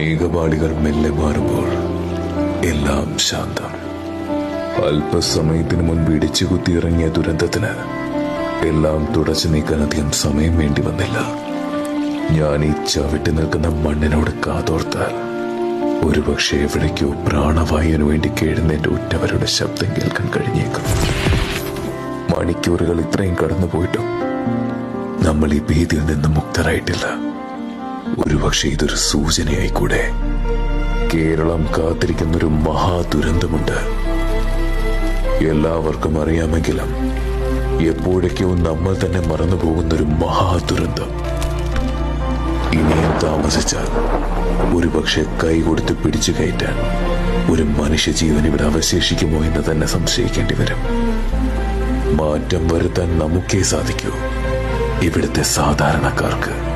മേഘപാളികൾ മെല്ലെ മാറുമ്പോൾ എല്ലാം ശാന്തം. അല്പസമയത്തിന് മുൻപ് ഇടിച്ചു കുത്തിയിറങ്ങിയ ദുരന്തത്തിന് എല്ലാം തുടച്ചു നീക്കാൻ അധികം സമയം വേണ്ടി വന്നില്ല. ഞാൻ ഈ ചവിട്ടി നിൽക്കുന്ന മണ്ണിനോട് കാതോർത്താൽ ഒരുപക്ഷെ എവിടേക്കോ പ്രാണവായുവിനു വേണ്ടി കേഴുന്നതിന്റെ ഉറ്റവരുടെ ശബ്ദം കേൾക്കാൻ കഴിഞ്ഞേക്കും. മണിക്കൂറുകൾ ഇത്രയും കടന്നുപോയിട്ടും നമ്മൾ ഈ ഭീതിയിൽ നിന്ന് മുക്തരായിട്ടില്ല. ഒരുപക്ഷെ ഇതൊരു സൂചനയായിക്കൂടെ. കേരളം കാത്തിരിക്കുന്നൊരു മഹാദുരന്തമുണ്ട്. എല്ലാവർക്കും അറിയാമെങ്കിലും എപ്പോഴേക്കോ നമ്മൾ തന്നെ മറന്നുപോകുന്നൊരു മഹാദുരന്തം. ഇനിയും താമസിച്ചാൽ ഒരുപക്ഷെ കൈ കൊടുത്ത് പിടിച്ചു കയറ്റാൻ ഒരു മനുഷ്യജീവൻ ഇവിടെ അവശേഷിക്കുമോ എന്ന് തന്നെ സംശയിക്കേണ്ടി വരും. മാറ്റം വരുത്താൻ നമുക്കേ സാധിക്കൂ, ഇവിടുത്തെ സാധാരണക്കാർക്ക്.